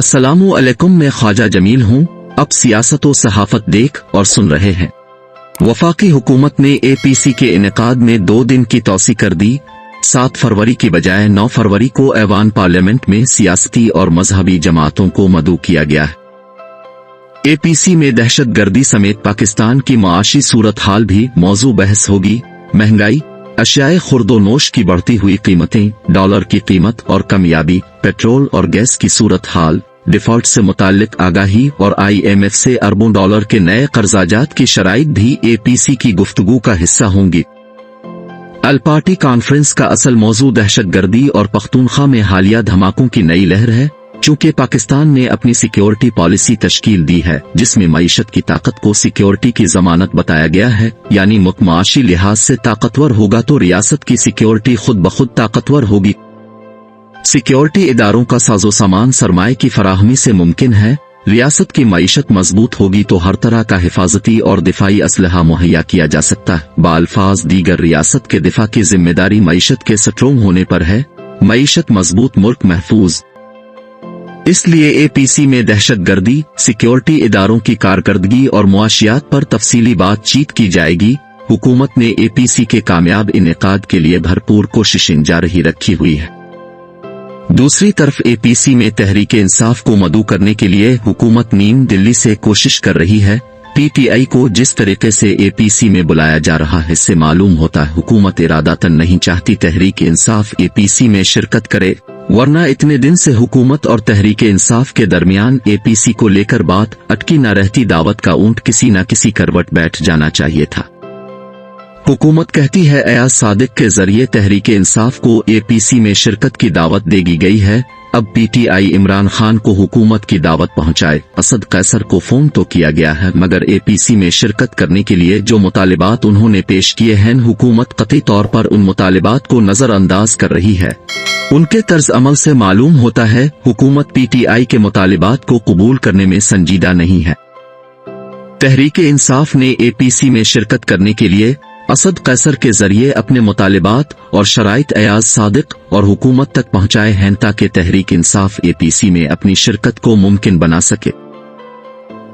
अस्सलामु अलैकुम, मैं ख्वाजा जमील हूँ। अब सियासत व सहाफत देख और सुन रहे हैं। वफाकी हुकूमत ने APC के इनेकाद में 2 दिन की तौसी कर दी। 7 फरवरी की बजाय 9 फरवरी को ऐवान पार्लियामेंट में सियासती और मजहबी जमातों को मदऊ किया गया है। APC में दहशत गर्दी समेत पाकिस्तान की माशी सूरत हाल भी मौजू बहस होगी। महंगाई, अशियाए खुर्दोनोश की बढ़ती हुई कीमतें, डॉलर की कीमत और कमियाबी, पेट्रोल और गैस की सूरत हाल, डिफॉल्ट से मुताल्लिक आगाही और IMF से अरबों डॉलर के नए कर्जाजात की शराइत भी APC की गुफ्तगू का हिस्सा होंगी। अल पार्टी कॉन्फ्रेंस का असल मौजू दहशत गर्दी और पख्तूनख्वा में हालिया धमाकों की नई लहर है। चूंकि पाकिस्तान ने अपनी सिक्योरिटी पॉलिसी तश्कील दी है जिसमें मईशत की ताकत को सिक्योरिटी की जमानत बताया गया है, यानी मुल्क माशी लिहाज से ताकतवर होगा तो रियासत की सिक्योरिटी खुद ब खुद ताकतवर होगी। सिक्योरिटी इदारों का साजो सामान सरमाए की फराहमी से मुमकिन है। रियासत की मईशत मजबूत होगी तो हर तरह का हिफाजती और दिफाई असलहा मुहैया किया जा सकता है। बाल्फाज दीगर रियासत के दिफा की जिम्मेदारी मईशत के स्ट्रोंग होने पर है। मईशत मजबूत, मुल्क महफूज। इसलिए APC में दहशत गर्दी, सिक्योरिटी इदारों की कारकर्दगी और मुआशियात पर तफसीली बातचीत की जाएगी। हुकूमत ने APC के कामयाब इनेकाद के लिए भरपूर कोशिशें जारी रखी हुई है। दूसरी तरफ APC में तहरीक इंसाफ को मदऊ करने के लिए हुकूमत नीम दिल्ली से कोशिश कर रही है। PTI को जिस तरीके से APC में बुलाया जा रहा है इससे मालूम होता है हुकूमत इरादतन नहीं चाहती तहरीक इंसाफ APC में शिरकत करे, वरना इतने दिन से हुकूमत और तहरीक इंसाफ के दरमियान APC को लेकर बात अटकी न रहती। दावत का ऊंट किसी न किसी करवट बैठ जाना चाहिए था। हुकूमत कहती है अयाज सादिक के जरिए तहरीक इंसाफ को APC में शिरकत की दावत देगी गई है। अब PTI इमरान खान को हुकूमत की दावत पहुंचाए। असद कैसर को फोन तो किया गया है मगर APC में शिरकत करने के लिए जो मुतालिबात उन्होंने पेश किए हैं हुकूमत कतई तौर पर उन मुतालिबात को नजरअंदाज कर रही है। उनके तर्ज अमल से मालूम होता है हुकूमत PTI के मुतालिबात को कबूल करने में संजीदा नहीं है। तहरीक इंसाफ ने APC में शिरकत करने के लिए असद कैसर के जरिए अपने मुतालिबात और शराइत अयाज सादिक और हुकूमत तक पहुंचाए हैं ताकि तहरीक इंसाफ APC में अपनी शिरकत को मुमकिन बना सके।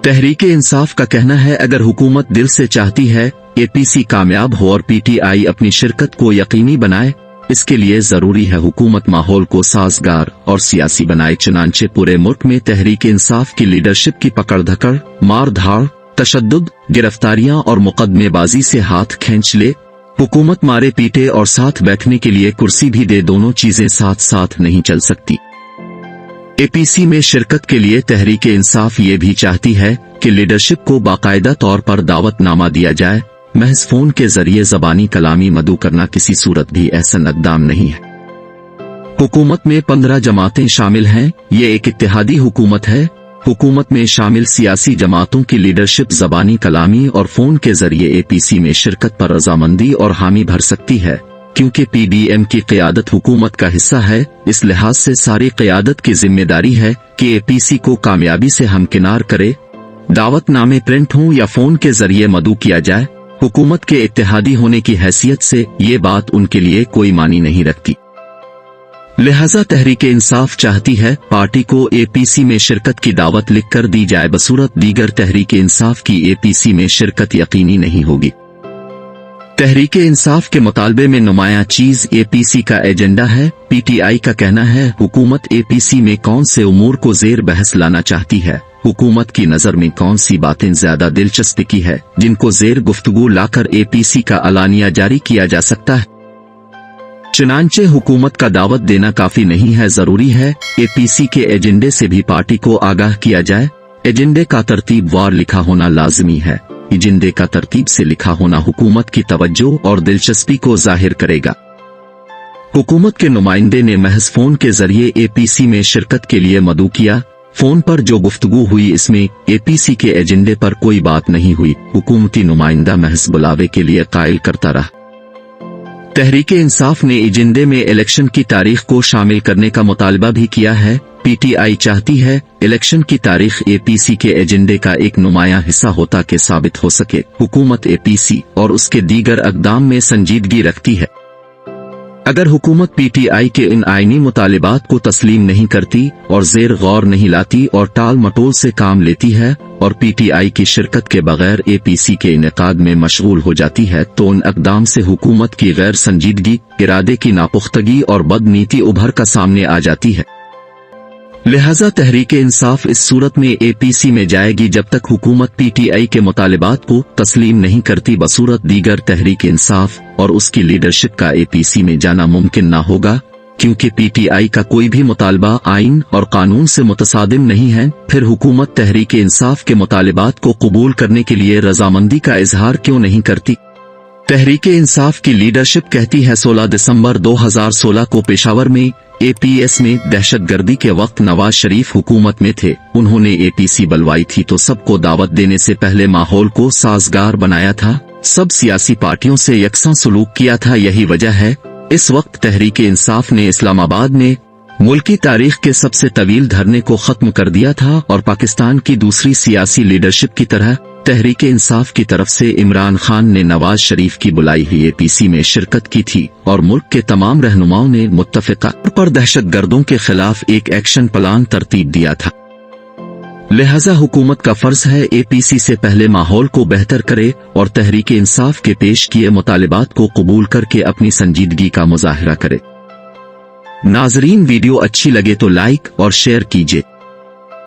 तहरीक इंसाफ का कहना है अगर हुकूमत दिल से चाहती है APC कामयाब हो और PTI अपनी शिरकत को यकीनी बनाए, इसके लिए जरूरी है हुकूमत माहौल को साजगार और सियासी बनाए। चुनांचे पूरे मुल्क में तहरीक इंसाफ की लीडरशिप की पकड़ धकड़, मार धाड़, तशद्दुद, गिरफ्तारियां और मुकदमेबाजी से हाथ खींच ले। हुकूमत मारे पीटे और साथ बैठने के लिए कुर्सी भी दे, दोनों चीजें साथ साथ नहीं चल सकती। APC में शिरकत के लिए तहरीक इंसाफ ये भी चाहती है कि लीडरशिप को बाकायदा तौर पर दावतनामा दिया जाए। महज फोन के जरिए जबानी कलामी मदऊ करना किसी सूरत भी एहसन इक़दाम नहीं है। हुकूमत में 15 जमातें शामिल हैं। ये एक इत्तेहादी हुकूमत है। हुकूमत में शामिल सियासी जमातों की लीडरशिप जबानी कलामी और फोन के जरिए APC में शिरकत पर रजामंदी और हामी भर सकती है। क्योंकि PDM की क़यादत हुकूमत का हिस्सा है, इस लिहाज से सारी क़यादत की जिम्मेदारी है कि APC को कामयाबी से हमकिनार करे। दावतनामे प्रिंट हों या फोन के जरिए मदऊ किया जाए, हुकूमत के इत्तेहादी होने की हैसियत से ये बात उनके लिए कोई मानी नहीं रखती। लिहाजा तहरीक इंसाफ चाहती है पार्टी को APC में शिरकत की दावत लिखकर दी जाए, बसूरत दीगर तहरीक इंसाफ की APC में शिरकत यकीनी नहीं होगी। तहरीक इंसाफ के मुतालबे में नुमाया चीज APC का एजेंडा है। PTI का कहना है हुकूमत APC में कौन से उमूर को जेर बहस लाना चाहती है, हुकूमत की नजर में कौन सी बातें ज्यादा दिलचस्पी की है जिनको जेर गुफ्तगू लाकर APC का अलानिया जारी किया जा सकता है। चुनांचे हुकूमत का दावत देना काफी नहीं है, जरूरी है APC के एजेंडे से भी पार्टी को आगाह किया जाए। एजेंडे का तरतीब वार लिखा होना लाजमी है। एजेंडे का तरतीब से लिखा होना हुकूमत की तवज्जो और दिलचस्पी को जाहिर करेगा। हुकूमत के नुमाइंदे ने महज फोन के जरिए APC में शिरकत के लिए मदऊ किया। फोन पर जो गुफ्तगू हुई इसमें APC के एजेंडे पर कोई बात नहीं हुई। हुकूमती नुमाइंदा महज बुलावे के लिए कायल करता रहा। तहरीक इंसाफ ने एजेंडे में इलेक्शन की तारीख को शामिल करने का मुतालबा भी किया है। PTI चाहती है इलेक्शन की तारीख APC के एजेंडे का एक नुमाया हिस्सा होता कि साबित हो सके हुकूमत APC और उसके दीगर अक़दाम में संजीदगी रखती है। अगर हुकूमत PTI के इन आईनी मुतालिबात को तस्लीम नहीं करती और ज़ेर गौर नहीं लाती और टाल मटोल से काम लेती है और PTI की शिरकत के बगैर APC के इनेकाद में मशगूल हो जाती है, तो उन अक़दाम से हुकूमत की गैर संजीदगी, इरादे की नापुख्तगी और बदनीति उभर कर सामने आ जाती है। लिहाजा तहरीके इंसाफ इस सूरत में APC में जाएगी जब तक हुकूमत PTI के मुतालिबात को तस्लीम नहीं करती, बसूरत दीगर तहरीके इंसाफ और उसकी लीडरशिप का APC में जाना मुमकिन ना होगा, क्योंकि PTI का कोई भी मुतालबा आइन और कानून से मुतसादिम नहीं है। फिर हुकूमत तहरीके इंसाफ के मुतालिबात को कबूल करने के लिए रजामंदी का इजहार क्यों नहीं करती? तहरीके इंसाफ की लीडरशिप कहती है 16 दिसंबर 2016 को पेशावर में APS में दहशतगर्दी के वक्त नवाज शरीफ हुकूमत में थे, उन्होंने APC बुलवाई थी तो सबको दावत देने से पहले माहौल को साजगार बनाया था, सब सियासी पार्टियों से यकसा सलूक किया था। यही वजह है इस वक्त तहरीके इंसाफ ने इस्लामाबाद में मुल्की तारीख के सबसे तवील धरने को खत्म कर दिया था और पाकिस्तान की दूसरी सियासी लीडरशिप की तरह तहरीके इंसाफ की तरफ से इमरान खान ने नवाज शरीफ की बुलाई हुई APC में शिरकत की थी और मुल्क के तमाम रहनुमाओं ने मुत्तफ़िक़ा पर दहशतगर्दों के खिलाफ एक एक्शन प्लान तरतीब दिया था। लिहाजा हुकूमत का फर्ज है APC से पहले माहौल को बेहतर करे और तहरीके इंसाफ के पेश किए मुतालिबात को कबूल करके अपनी संजीदगी का मुजाहिरा करे। नाजरीन, वीडियो अच्छी लगे तो लाइक और शेयर कीजिए।